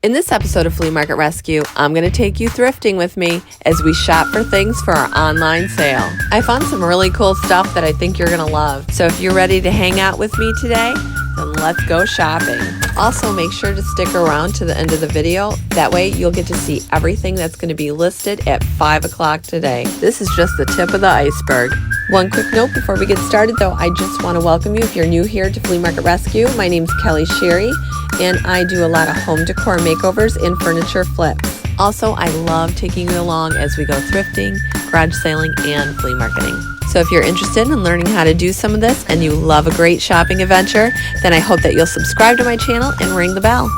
In this episode of Flea Market Rescue, I'm going to take you thrifting with me as we shop for things for our online sale. I found some really cool stuff that I think you're going to love. So if you're ready to hang out with me today, then let's go shopping. Also, make sure to stick around to the end of the video. That way you'll get to see everything that's going to be listed at 5 o'clock today. This is just the tip of the iceberg. One quick note before we get started though, I just want to welcome you if you're new here to Flea Market Rescue. My name's Kelly Sherry, and I do a lot of home decor makeovers and furniture flips. Also, I love taking you along as we go thrifting, garage sailing, and flea marketing. So if you're interested in learning how to do some of this and you love a great shopping adventure, then I hope that you'll subscribe to my channel and ring the bell.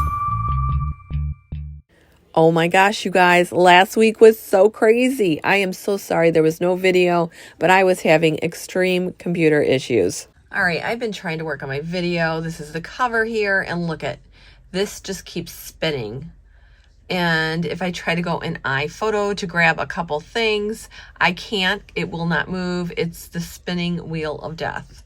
Oh my gosh, you guys, last week was so crazy. I am so sorry there was no video, but I was having extreme computer issues. All right, I've been trying to work on my video. This is the cover here, and look at this, just keeps spinning. And if I try to go in iPhoto to grab a couple things, I can't. It will not move. It's the spinning wheel of death.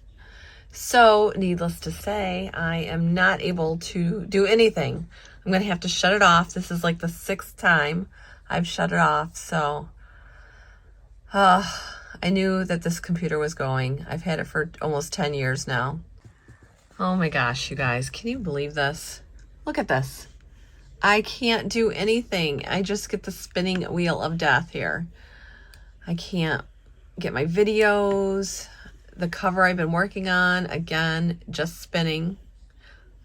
So needless to say, I am not able to do anything. I'm going to have to shut it off. This is like the 6th time I've shut it off. So I knew that this computer was going. I've had it for almost 10 years now. Oh my gosh, you guys, can you believe this? Look at this. I can't do anything. I just get the spinning wheel of death here. I can't get my videos. The cover I've been working on, again, just spinning.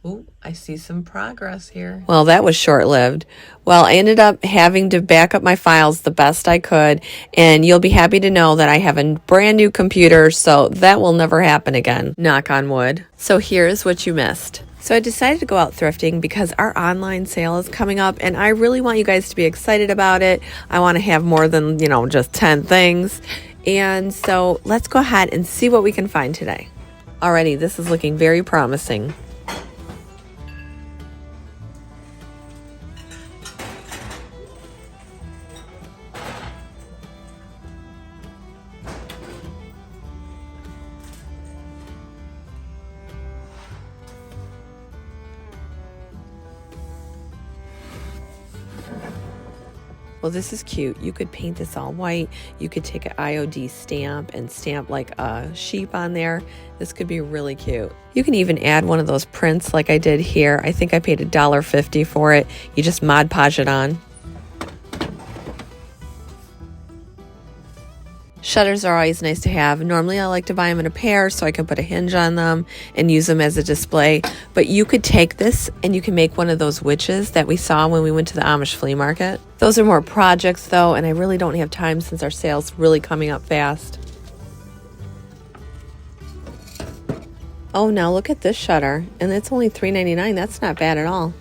Ooh, I see some progress here. Well, that was short-lived. Well, I ended up having to back up my files the best I could, and you'll be happy to know that I have a brand new computer, so that will never happen again. Knock on wood. So here's what you missed. So I decided to go out thrifting because our online sale is coming up, and I really want you guys to be excited about it. I want to have more than, just 10 things. And so let's go ahead and see what we can find today. Alrighty, this is looking very promising. Well, this is cute. You could paint this all white. You could take an IOD stamp and stamp like a sheep on there. This could be really cute. You can even add one of those prints like I did here. I think I paid $1.50 for it. You just Mod Podge it on. Shutters are always nice to have. Normally I like to buy them in a pair so I can put a hinge on them and use them as a display. But you could take this and you can make one of those witches that we saw when we went to the Amish flea market. Those are more projects though, and I really don't have time since our sale's really coming up fast. Oh, now look at this shutter, and it's only $3.99. That's not bad at all.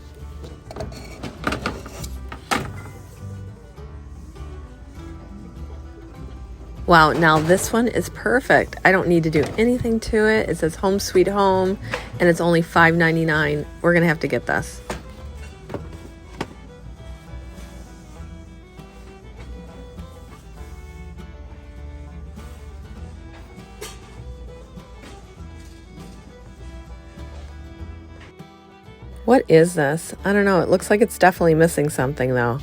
Wow, now this one is perfect. I don't need to do anything to it. It says Home Sweet Home, and it's only $5.99. We're gonna have to get this. What is this? I don't know. It looks like it's definitely missing something though.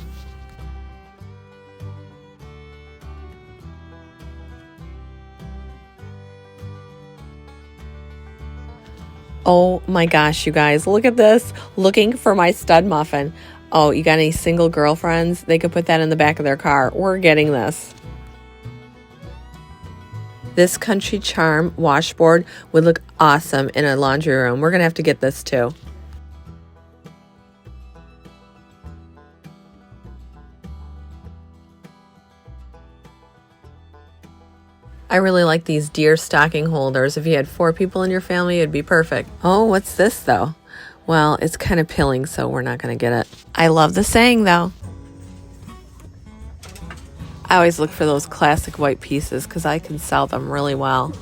Oh my gosh, you guys, look at this. Looking for my stud muffin. Oh, you got any single girlfriends? They could put that in the back of their car. We're getting this. This Country Charm washboard would look awesome in a laundry room. We're going to have to get this too. I really like these deer stocking holders. If you had 4 people in your family, it'd be perfect. Oh, what's this though? Well, it's kind of pilling, so we're not going to get it. I love the saying though. I always look for those classic white pieces because I can sell them really well.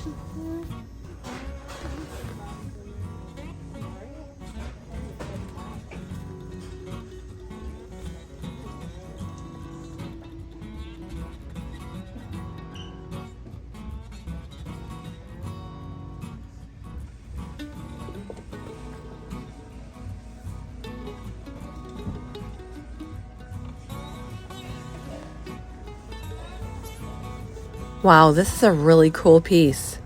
Wow, this is a really cool piece.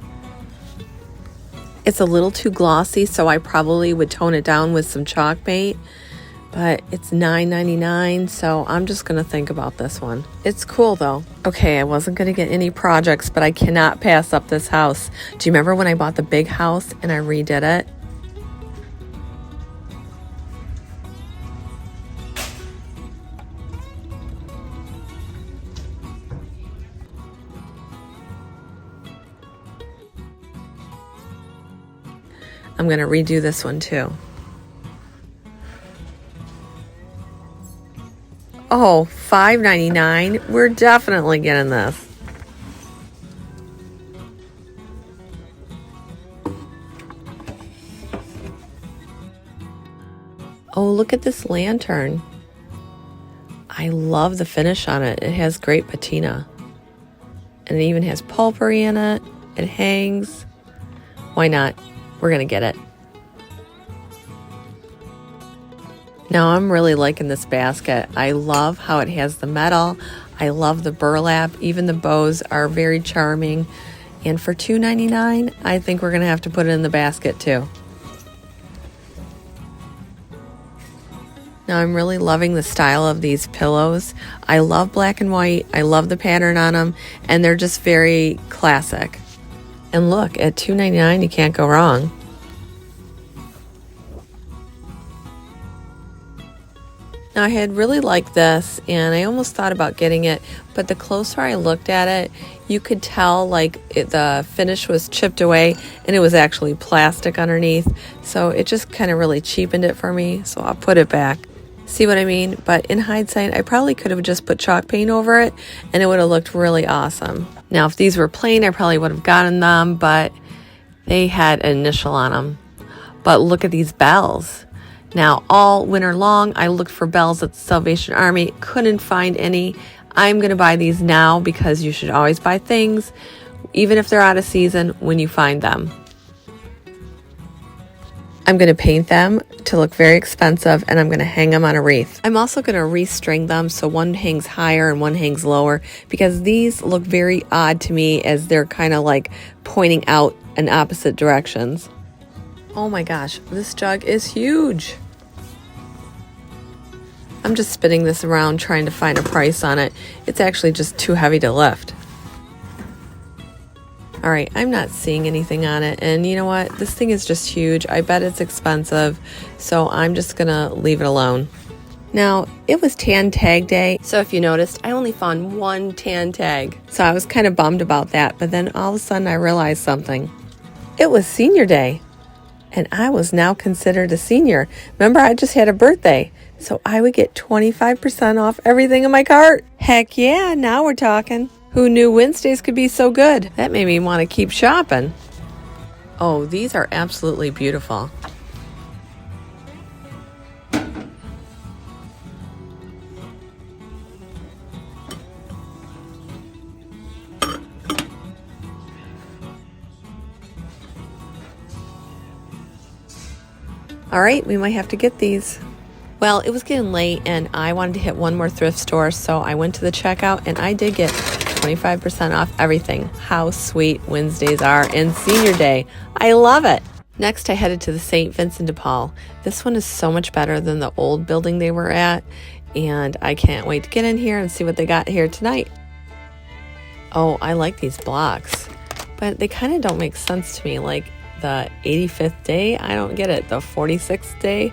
It's a little too glossy, so I probably would tone it down with some chalk paint, but it's $9.99, so I'm just gonna think about this one. It's cool though. Okay, I wasn't gonna get any projects, but I cannot pass up this house. Do you remember when I bought the big house and I redid it? I'm gonna redo this one too. Oh, $5.99. We're definitely getting this. Oh, look at this lantern. I love the finish on it. It has great patina. And it even has pulpery in it. It hangs. Why not? We're gonna get it. Now I'm really liking this basket. I love how it has the metal. I love the burlap. Even the bows are very charming. And for $2.99, I think we're gonna have to put it in the basket too. Now I'm really loving the style of these pillows. I love black and white. I love the pattern on them, and they're just very classic. And look, at $2.99, you can't go wrong. Now I had really liked this, and I almost thought about getting it, but the closer I looked at it, you could tell the finish was chipped away, and it was actually plastic underneath. So it just kind of really cheapened it for me, so I'll put it back. See what I mean? But in hindsight, I probably could have just put chalk paint over it, and it would have looked really awesome. Now, if these were plain, I probably would have gotten them, but they had an initial on them. But look at these bells. Now, all winter long, I looked for bells at the Salvation Army, couldn't find any. I'm going to buy these now because you should always buy things, even if they're out of season, when you find them. I'm going to paint them to look very expensive, and I'm going to hang them on a wreath. I'm also going to restring them so one hangs higher and one hangs lower, because these look very odd to me as they're kind of like pointing out in opposite directions. Oh my gosh, this jug is huge. I'm just spinning this around trying to find a price on it. It's actually just too heavy to lift. All right, I'm not seeing anything on it. And you know what? This thing is just huge. I bet it's expensive. So I'm just gonna leave it alone. Now, it was tan tag day. So if you noticed, I only found one tan tag. So I was kind of bummed about that. But then all of a sudden I realized something. It was senior day. And I was now considered a senior. Remember, I just had a birthday. So I would get 25% off everything in my cart. Heck yeah, now we're talking. Who knew Wednesdays could be so good? That made me want to keep shopping. Oh, these are absolutely beautiful. All right, we might have to get these. Well, it was getting late and I wanted to hit one more thrift store, so I went to the checkout and I did get 25% off everything. How sweet Wednesdays are and senior day. I love it. Next, I headed to the St. Vincent de Paul. This one is so much better than the old building they were at, and I can't wait to get in here and see what they got here tonight. Oh, I like these blocks, but they kind of don't make sense to me. Like the 85th day, I don't get it. The 46th day.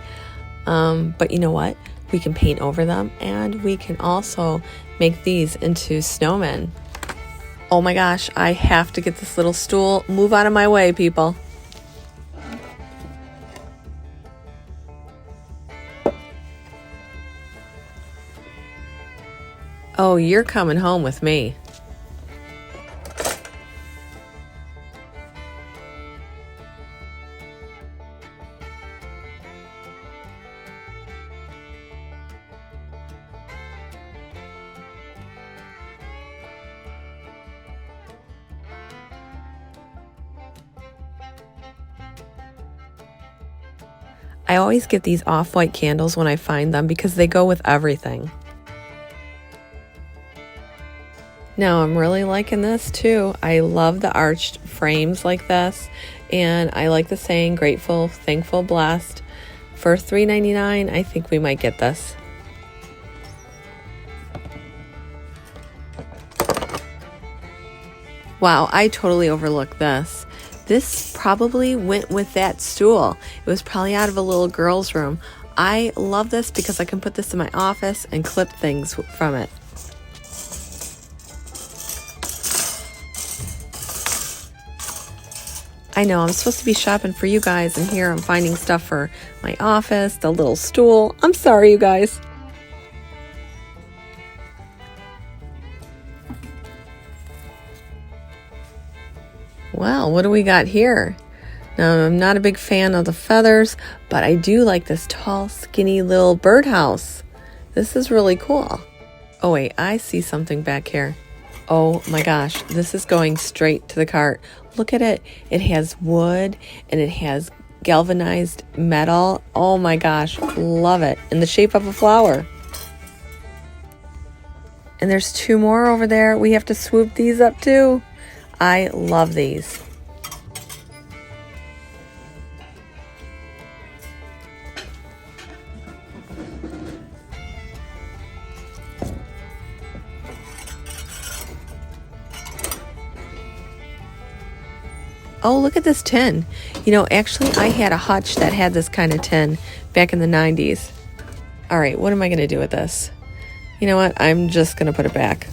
But you know what? We can paint over them, and we can also make these into snowmen. Oh my gosh, I have to get this little stool. Move out of my way, people. Oh, you're coming home with me. I always get these off-white candles when I find them because they go with everything. Now I'm really liking this too. I love the arched frames like this, and I like the saying grateful, thankful, blessed. For $3.99, I think we might get this. Wow, I totally overlooked this. This probably went with that stool. It was probably out of a little girl's room. I love this because I can put this in my office and clip things from it. I know I'm supposed to be shopping for you guys, and here I'm finding stuff for my office, the little stool. I'm sorry, you guys. Well, what do we got here? Now, I'm not a big fan of the feathers, but I do like this tall, skinny little birdhouse. This is really cool. Oh wait, I see something back here. Oh my gosh, this is going straight to the cart. Look at it. It has wood and it has galvanized metal. Oh my gosh, love it. In the shape of a flower. And there's 2 more over there. We have to swoop these up too. I love these. Oh, look at this tin. You know, actually, I had a hutch that had this kind of tin back in the 90s. All right, what am I going to do with this? You know what? I'm just going to put it back.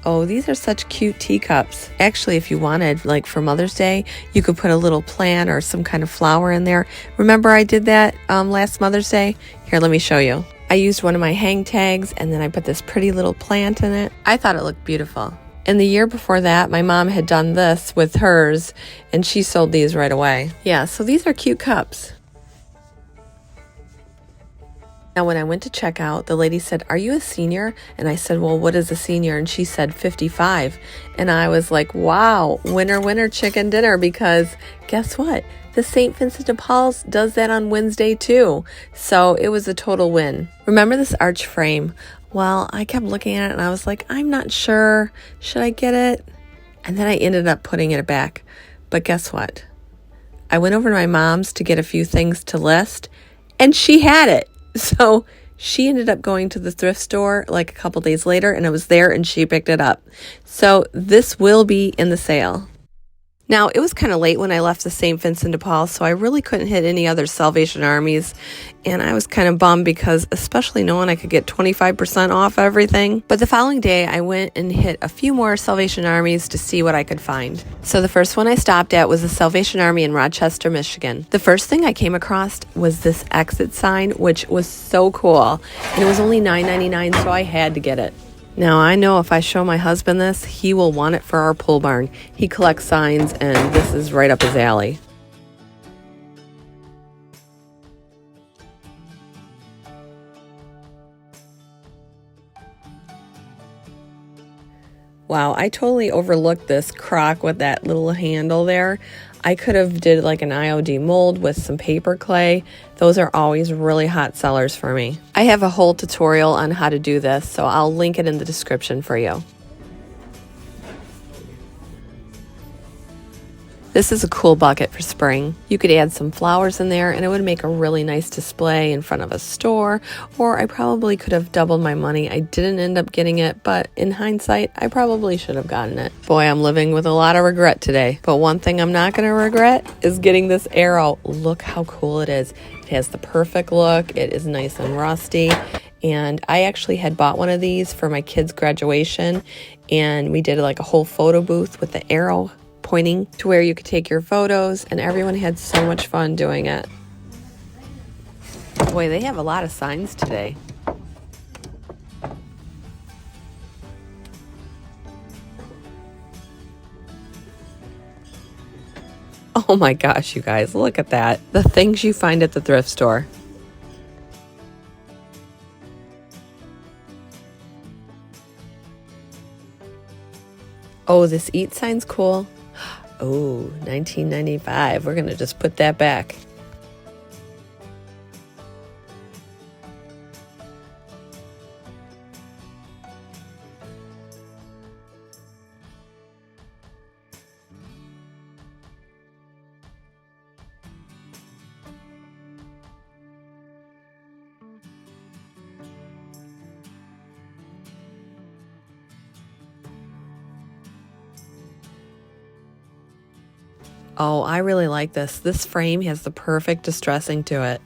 Oh, these are such cute teacups. Actually, if you wanted, like for Mother's Day, you could put a little plant or some kind of flower in there. Remember I did that last Mother's Day? Here, let me show you. I used one of my hang tags, and then I put this pretty little plant in it. I thought it looked beautiful. And the year before that, my mom had done this with hers, and she sold these right away. Yeah, so these are cute cups. Now, when I went to check out, the lady said, "Are you a senior?" And I said, "Well, what is a senior?" And she said, 55. And I was like, wow, winner, winner, chicken dinner, because guess what? The St. Vincent de Paul's does that on Wednesday too. So it was a total win. Remember this arch frame? Well, I kept looking at it and I was like, I'm not sure. Should I get it? And then I ended up putting it back. But guess what? I went over to my mom's to get a few things to list, and she had it. So she ended up going to the thrift store like a couple days later, and it was there and she picked it up. So this will be in the sale. Now, it was kind of late when I left the St. Vincent de Paul, so I really couldn't hit any other Salvation Armies, and I was kind of bummed because, especially knowing I could get 25% off everything. But the following day, I went and hit a few more Salvation Armies to see what I could find. So the first one I stopped at was the Salvation Army in Rochester, Michigan. The first thing I came across was this exit sign, which was so cool, and it was only $9.99, so I had to get it. Now, I know if I show my husband this, he will want it for our pole barn. He collects signs, and this is right up his alley. Wow, I totally overlooked this crock with that little handle there. I could have did like an IOD mold with some paper clay. Those are always really hot sellers for me. I have a whole tutorial on how to do this, so I'll link it in the description for you. This is a cool bucket for spring. You could add some flowers in there and it would make a really nice display in front of a store, or I probably could have doubled my money. I didn't end up getting it, but in hindsight, I probably should have gotten it. Boy, I'm living with a lot of regret today. But one thing I'm not going to regret is getting this arrow. Look how cool it is. It has the perfect look. It is nice and rusty. And I actually had bought one of these for my kids' graduation, and we did like a whole photo booth with the arrow pointing to where you could take your photos, and everyone had so much fun doing it. Boy, they have a lot of signs today. Oh my gosh, you guys, look at that. The things you find at the thrift store. Oh, this eat sign's cool. Oh, $19.95. We're going to just put that back. Oh, I really like this. This frame has the perfect distressing to it.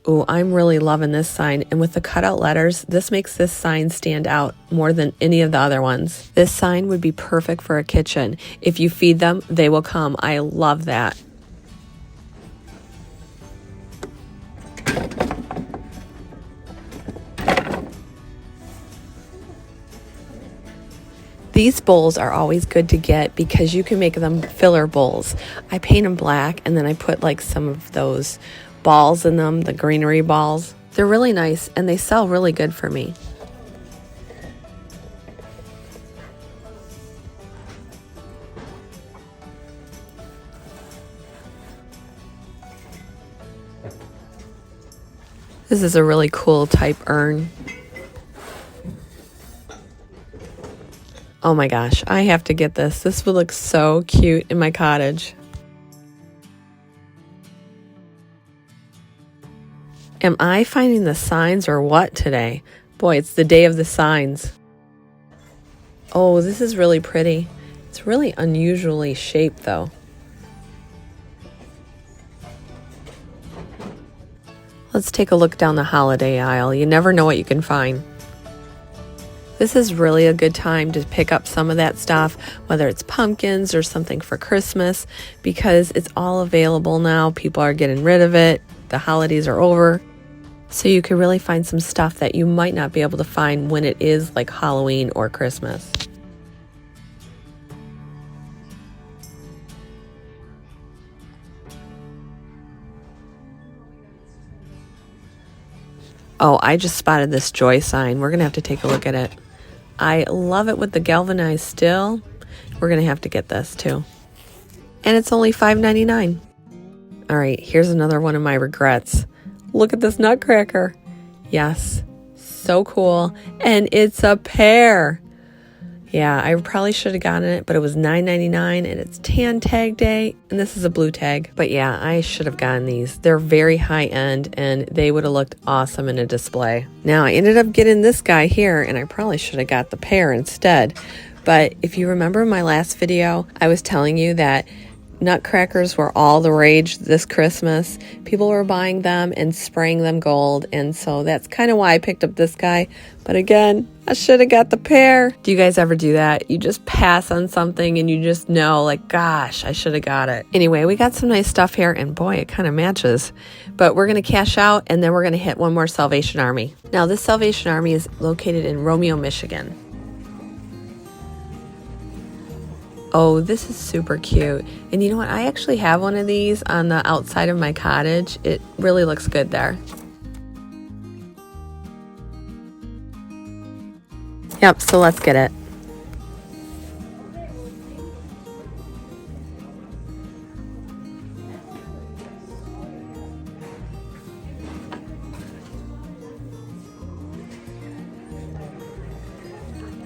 Oh, I'm really loving this sign. And with the cutout letters, this makes this sign stand out more than any of the other ones. This sign would be perfect for a kitchen. If you feed them, they will come. I love that. These bowls are always good to get because you can make them filler bowls. I paint them black and then I put like some of those balls in them, the greenery balls. They're really nice and they sell really good for me. This is a really cool type urn. Oh my gosh, I have to get this. This would look so cute in my cottage. Am I finding the signs or what today? Boy, it's the day of the signs. Oh, this is really pretty. It's really unusually shaped though. Let's take a look down the holiday aisle. You never know what you can find. This is really a good time to pick up some of that stuff, whether it's pumpkins or something for Christmas, because it's all available now. People are getting rid of it. The holidays are over. So you can really find some stuff that you might not be able to find when it is like Halloween or Christmas. Oh, I just spotted this joy sign. We're going to have to take a look at it. I love it with the galvanized steel. We're going to have to get this too. And it's only $5.99. All right, here's another one of my regrets. Look at this nutcracker. Yes, so cool. And it's a pear. Yeah, I probably should have gotten it, but it was $9.99 and it's tan tag day. And this is a blue tag. But yeah, I should have gotten these. They're very high end and they would have looked awesome in a display. Now I ended up getting this guy here and I probably should have got the pear instead. But if you remember my last video, I was telling you that nutcrackers were all the rage this Christmas. People were buying them and spraying them gold. And so that's kind of why I picked up this guy. But again, I should have got the pear. Do you guys ever do that? You just pass on something and you just know, like, gosh, I should have got it. Anyway, we got some nice stuff here and boy, it kind of matches. But we're going to cash out and then we're going to hit one more Salvation Army. Now this Salvation Army is located in Romeo, Michigan. Oh, this is super cute. And you know what? I actually have one of these on the outside of my cottage. It really looks good there. Yep, so let's get it.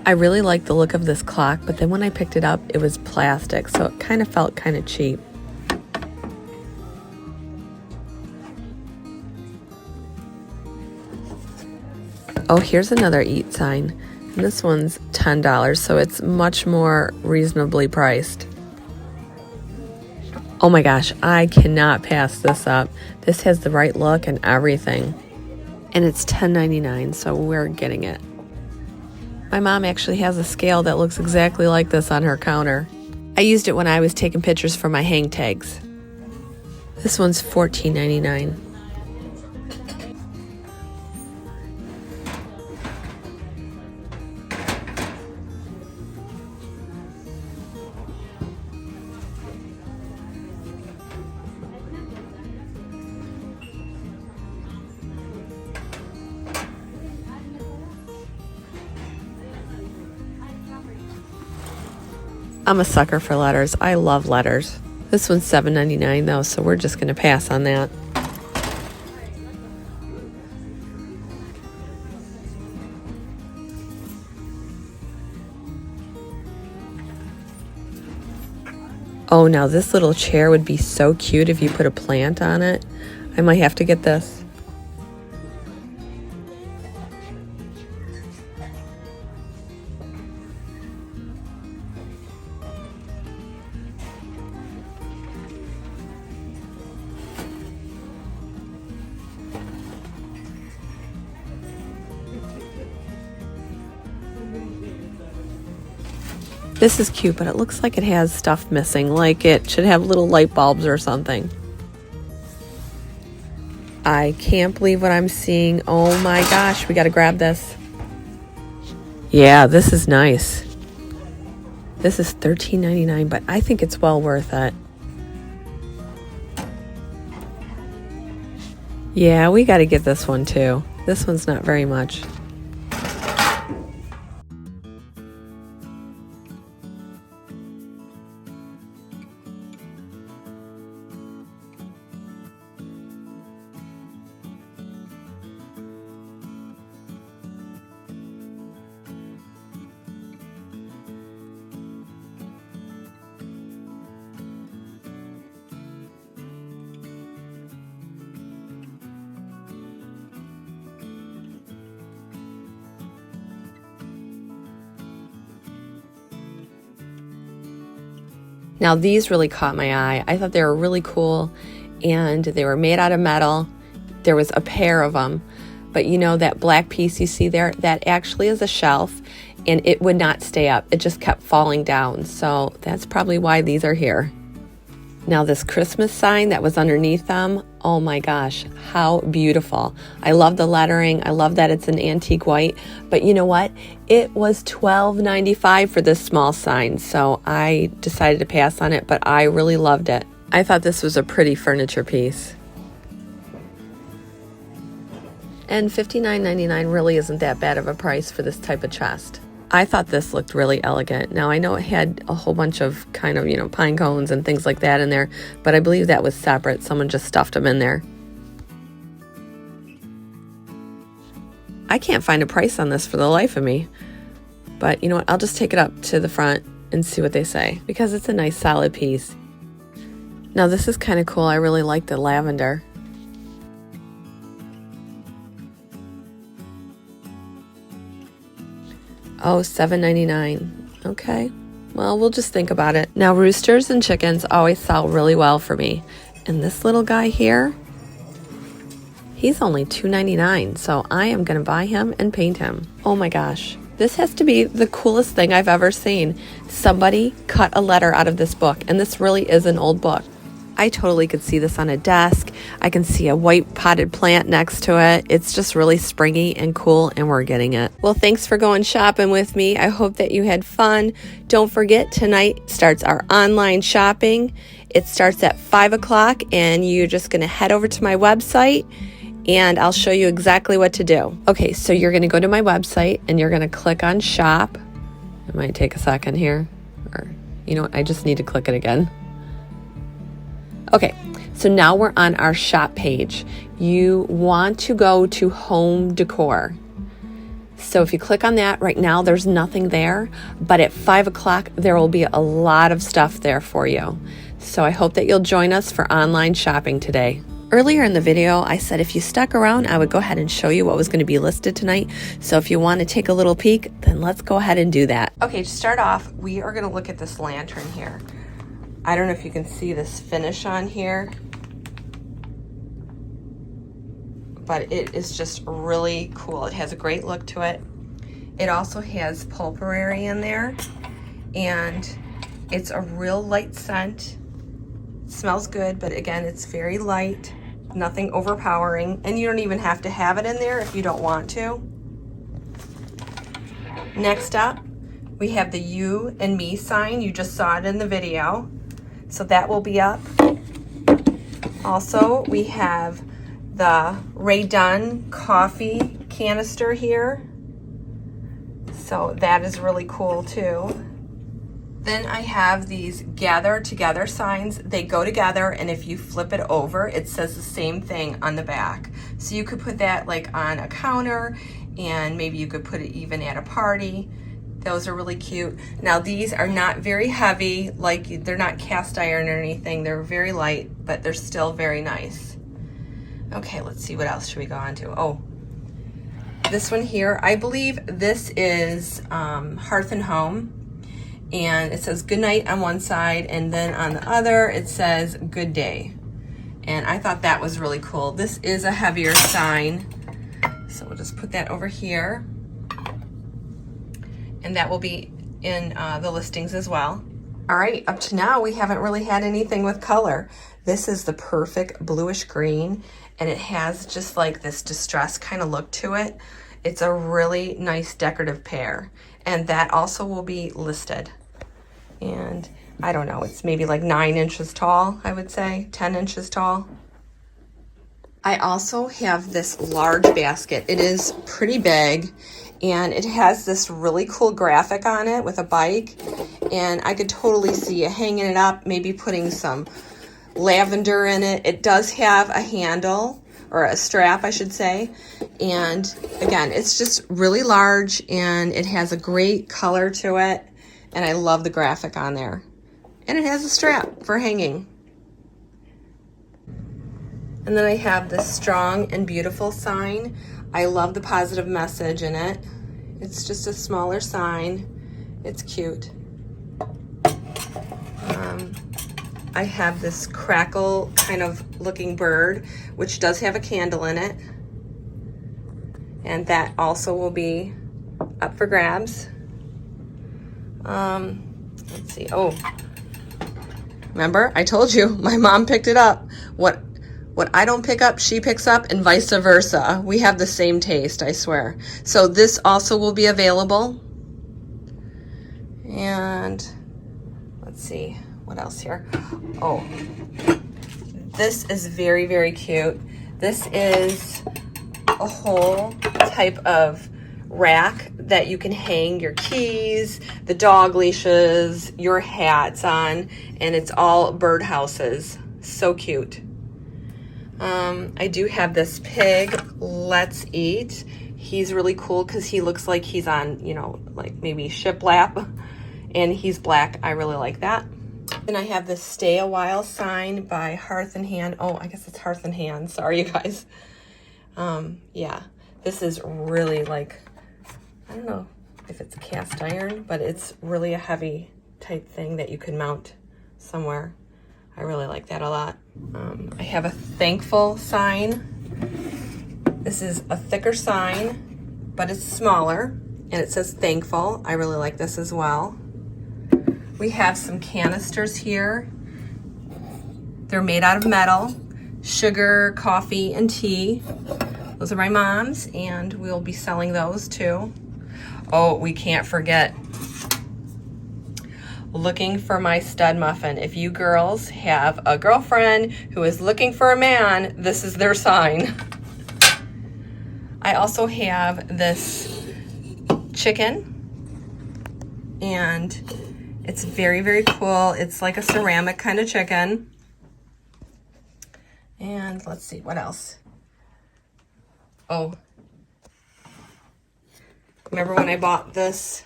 I really like the look of this clock, but then when I picked it up, it was plastic, so it kind of felt kind of cheap. Oh, here's another eat sign. And this one's $10, so it's much more reasonably priced. Oh my gosh, I cannot pass this up. This has the right look and everything. And it's $10.99, so we're getting it. My mom actually has a scale that looks exactly like this on her counter. I used it when I was taking pictures for my hang tags. This one's $14.99. I'm a sucker for letters. I love letters. This one's $7.99 though, so we're just gonna pass on that. Oh, now this little chair would be so cute if you put a plant on it. I might have to get this. This is cute, but it looks like it has stuff missing, like it should have little light bulbs or something. I can't believe what I'm seeing. Oh my gosh, we gotta grab this. Yeah, this is nice. This is $13.99, but I think it's well worth it. Yeah, we gotta get this one too. This one's not very much. Now these really caught my eye. I thought they were really cool, and they were made out of metal. There was a pair of them, but you know that black piece you see there, that actually is a shelf, and it would not stay up. It just kept falling down, so that's probably why these are here. Now this Christmas sign that was underneath them, oh my gosh, how beautiful. I love the lettering. I love that it's an antique white, but you know what? It was $12.95 for this small sign, so I decided to pass on it, but I really loved it. I thought this was a pretty furniture piece. And $59.99 really isn't that bad of a price for this type of chest. I thought this looked really elegant. Now I know it had a whole bunch of kind of, you know, pine cones and things like that in there, but I believe that was separate. Someone just stuffed them in there. I can't find a price on this for the life of me, but you know what? I'll just take it up to the front and see what they say, because it's a nice solid piece. Now this is kind of cool. I really like the lavender. Oh, $7.99. Okay, well, we'll just think about it. Now, roosters and chickens always sell really well for me. And this little guy here, he's only $2.99, so I am going to buy him and paint him. Oh my gosh, this has to be the coolest thing I've ever seen. Somebody cut a letter out of this book, and this really is an old book. I totally could see this on a desk. I can see a white potted plant next to it. It's just really springy and cool, and we're getting it. Well, thanks for going shopping with me. I hope that you had fun. Don't forget, tonight starts our online shopping. It starts at 5 o'clock, and you're just going to head over to my website, and I'll show you exactly what to do. Okay, so you're going to go to my website, and you're going to click on shop. It might take a second here, or you know what, I just need to click it again. Okay, so now we're on our shop page. You want to go to home decor. So if you click on that, right now there's nothing there, but at 5 o'clock there will be a lot of stuff there for you. So I hope that you'll join us for online shopping today. Earlier in the video, I said if you stuck around, I would go ahead and show you what was going to be listed tonight. So if you want to take a little peek, then let's go ahead and do that. Okay, to start off, we are going to look at this lantern here. I don't know if you can see this finish on here, but it is just really cool. It has a great look to it. It also has pulperary in there, and it's a real light scent. It smells good, but again, it's very light, nothing overpowering, and you don't even have to have it in there if you don't want to. Next up, we have the you and me sign. You just saw it in the video. So that will be up. Also, we have the Ray Dunn coffee canister here. So that is really cool too. Then I have these gather together signs. They go together, and if you flip it over, it says the same thing on the back. So you could put that like on a counter, and maybe you could put it even at a party. Those are really cute. Now these are not very heavy, like they're not cast iron or anything. They're very light, but they're still very nice. Okay, let's see, what else should we go on to? Oh, this one here, I believe this is Hearth and Home. And it says good night on one side, and then on the other it says good day. And I thought that was really cool. This is a heavier sign, so we'll just put that over here. And that will be in the listings as well. All right, up to now we haven't really had anything with color. This is the perfect bluish green, and it has just like this distressed kind of look to it. It's a really nice decorative pair, and that also will be listed. And I don't know, it's maybe like 9 inches tall, I would say, 10 inches tall. I also have this large basket. It is pretty big, and it has this really cool graphic on it with a bike, and I could totally see you hanging it up, maybe putting some lavender in it. It does have a handle, or a strap, I should say. And again, it's just really large, and it has a great color to it. And I love the graphic on there. And it has a strap for hanging. And then I have this strong and beautiful sign. I love the positive message in it. It's just a smaller sign. It's cute. I have this crackle kind of looking bird, which does have a candle in it. And that also will be up for grabs. Let's see. Oh, remember I told you my mom picked it up. What I don't pick up, she picks up, and vice versa. We have the same taste, I swear. So this also will be available. And let's see what else here. Oh, this is very, very cute. This is a whole type of rack that you can hang your keys, the dog leashes, your hats on, and it's all bird houses. So cute. I do have this pig, Let's Eat. He's really cool because he looks like he's on, you know, like maybe shiplap, and he's black. I really like that. And I have this Stay a While sign by Hearth and Hand. Oh, I guess it's Hearth and Hand. Sorry, you guys. Yeah, this is really like, I don't know if it's a cast iron, but it's really a heavy type thing that you can mount somewhere. I really like that a lot. I have a thankful sign. This is a thicker sign, but it's smaller, and it says thankful. I really like this as well. We have some canisters here. They're made out of metal, sugar, coffee, and tea. Those are my mom's, and we'll be selling those too. Oh, we can't forget looking for my stud muffin. If you girls have a girlfriend who is looking for a man, this is their sign. I also have this chicken, and it's very, very cool. It's like a ceramic kind of chicken. And let's see, what else? Oh, remember when I bought this?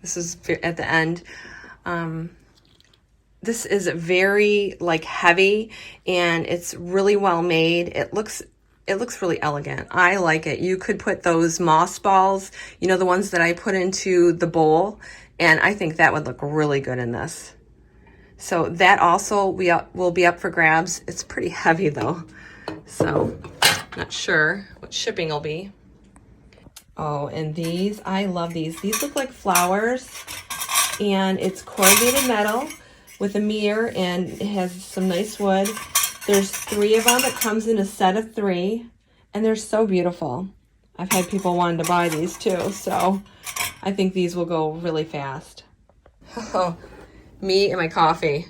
This is at the end. This is very like heavy, and it's really well made. It looks really elegant. I like it. You could put those moss balls, you know, the ones that I put into the bowl, and I think that would look really good in this. So that also will be up for grabs. It's pretty heavy though, so not sure what shipping will be. Oh, and these, I love these. These look like flowers, and it's corrugated metal with a mirror, and it has some nice wood. There's 3 of them. It comes in a set of 3, and they're so beautiful. I've had people wanting to buy these too, so I think these will go really fast. Oh, me and my coffee.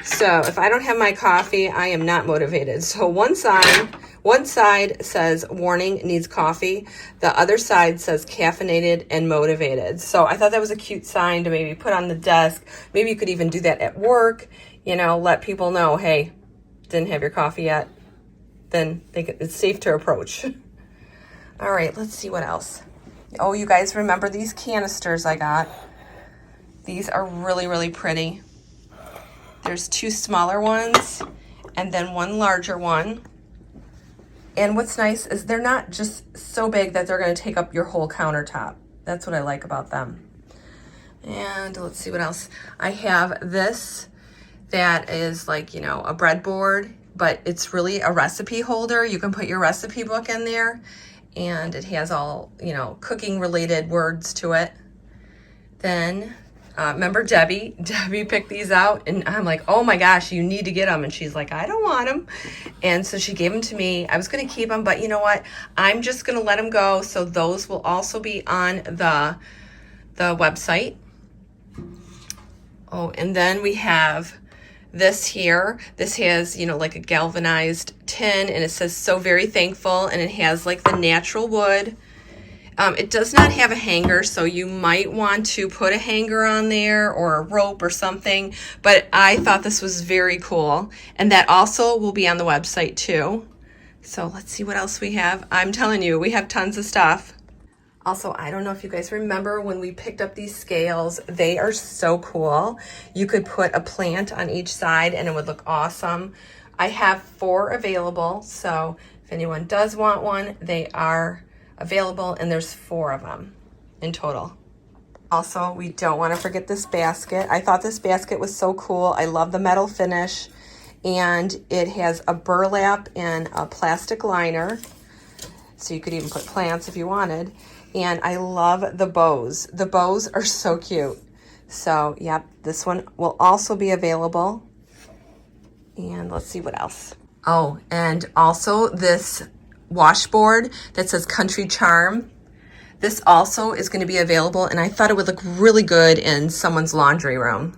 So if I don't have my coffee, I am not motivated. So one One side says warning, needs coffee. The other side says caffeinated and motivated. So I thought that was a cute sign to maybe put on the desk. Maybe you could even do that at work, you know, let people know, hey, didn't have your coffee yet. Then it's safe to approach. All right, let's see what else. Oh, you guys remember these canisters I got? These are really, really pretty. There's two smaller ones and then one larger one. And what's nice is they're not just so big that they're going to take up your whole countertop. That's what I like about them. And let's see what else. I have this that is like, you know, a breadboard, but it's really a recipe holder. You can put your recipe book in there, and it has all, you know, cooking related words to it. Then remember Debbie picked these out, and I'm like, oh my gosh, you need to get them. And she's like, I don't want them. And so she gave them to me. I was going to keep them, but you know what? I'm just going to let them go. So those will also be on the website. Oh, and then we have this here. This has, you know, like a galvanized tin, and it says so very thankful, and it has like the natural wood. It does not have a hanger, so you might want to put a hanger on there or a rope or something, but I thought this was very cool, and that also will be on the website too. So let's see what else we have. I'm telling you, we have tons of stuff. Also, I don't know if you guys remember when we picked up these scales. They are so cool. You could put a plant on each side and it would look awesome. I have 4 available, so if anyone does want one, they are available, and there's 4 of them in total. Also, we don't want to forget this basket. I thought this basket was so cool. I love the metal finish, and it has a burlap and a plastic liner, so you could even put plants if you wanted. And I love the bows. The bows are so cute. So, yep, this one will also be available. And let's see what else. Oh, and also this washboard that says Country Charm. This also is going to be available, and I thought it would look really good in someone's laundry room.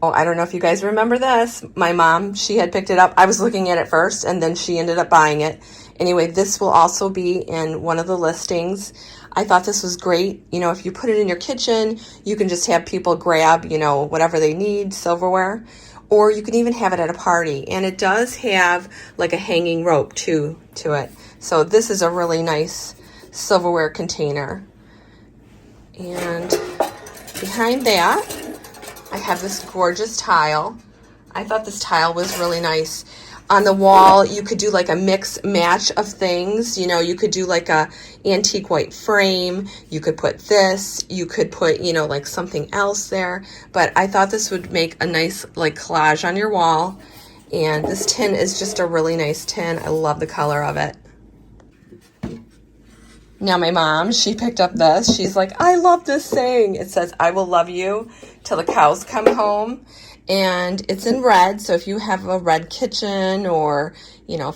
Oh, I don't know if you guys remember this. My mom, she had picked it up. I was looking at it first, and then she ended up buying it. Anyway, this will also be in one of the listings. I thought this was great. You know, if you put it in your kitchen, you can just have people grab, you know, whatever they need, silverware. Or you can even have it at a party. And it does have like a hanging rope to it. So this is a really nice silverware container. And behind that, I have this gorgeous tile. I thought this tile was really nice. On the wall, you could do like a mix match of things. You know, you could do like a antique white frame. You could put this. You could put, you know, like something else there. But I thought this would make a nice like collage on your wall. And this tin is just a really nice tin. I love the color of it. Now my mom, she picked up this. She's like, I love this saying. It says, I will love you till the cows come home. And it's in red, so if you have a red kitchen or, you know,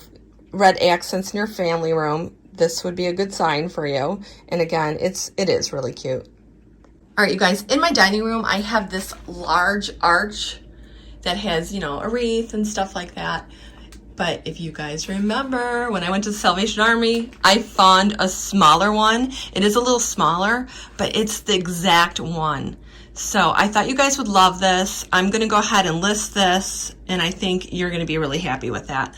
red accents in your family room, this would be a good sign for you. And again, it is really cute. All right, you guys, in my dining room, I have this large arch that has, you know, a wreath and stuff like that. But if you guys remember, when I went to the Salvation Army, I found a smaller one. It is a little smaller, but it's the exact one. So I thought you guys would love this. I'm going to go ahead and list this, and I think you're going to be really happy with that.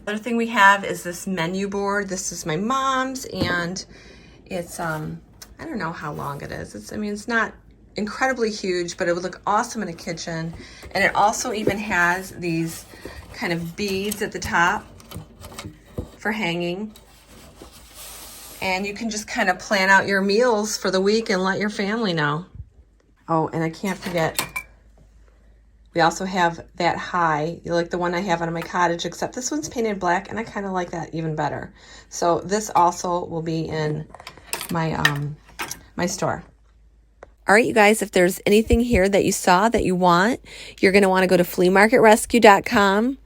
The other thing we have is this menu board. This is my mom's, and it's, I don't know how long it is. It's not incredibly huge, but it would look awesome in a kitchen. And it also even has these kind of beads at the top for hanging. And you can just kind of plan out your meals for the week and let your family know. Oh, and I can't forget, we also have that high, like the one I have on my cottage, except this one's painted black, and I kind of like that even better. So this also will be in my my store. All right, you guys, if there's anything here that you saw that you want, you're going to want to go to fleamarketrescue.com.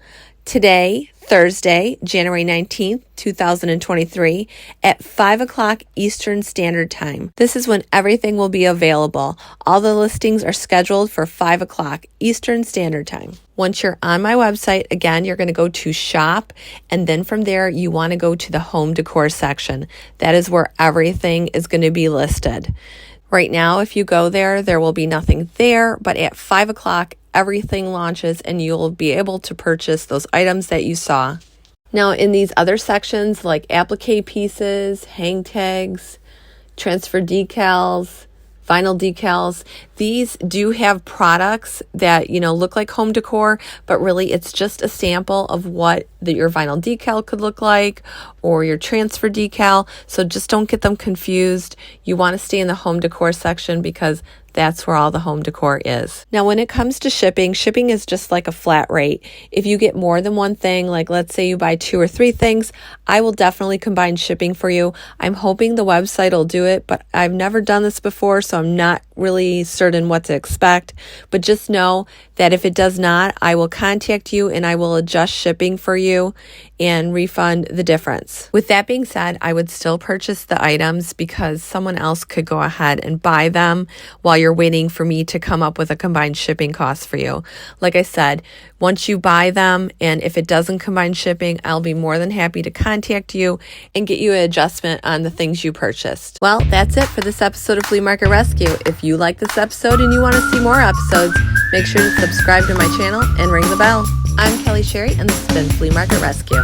Today, Thursday, January 19th, 2023 at 5 o'clock Eastern Standard Time. This is when everything will be available. All the listings are scheduled for 5 o'clock Eastern Standard Time. Once you're on my website, again, you're going to go to shop, and then from there, you want to go to the home decor section. That is where everything is going to be listed. Right now, if you go there, there will be nothing there, but at 5 o'clock, everything launches and you'll be able to purchase those items that you saw. Now, in these other sections like applique pieces, hang tags, transfer decals, vinyl decals, these do have products that, look like home decor, but really it's just a sample of what your vinyl decal could look like or your transfer decal. So just don't get them confused. You want to stay in the home decor section because that's where all the home decor is. Now, when it comes to shipping is just like a flat rate. If you get more than one thing, like let's say you buy 2 or 3 things, I will definitely combine shipping for you. I'm hoping the website will do it, but I've never done this before, so I'm not really certain what to expect. But just know that if it does not, I will contact you and I will adjust shipping for you and refund the difference. With that being said, I would still purchase the items because someone else could go ahead and buy them while you're waiting for me to come up with a combined shipping cost for you. Like I said, once you buy them and if it doesn't combine shipping, I'll be more than happy to contact you and get you an adjustment on the things you purchased. Well, that's it for this episode of Flea Market Rescue. If you like this episode and you want to see more episodes, make sure to subscribe to my channel and ring the bell. I'm Kelly Sherry, and this has been Flea Market Rescue.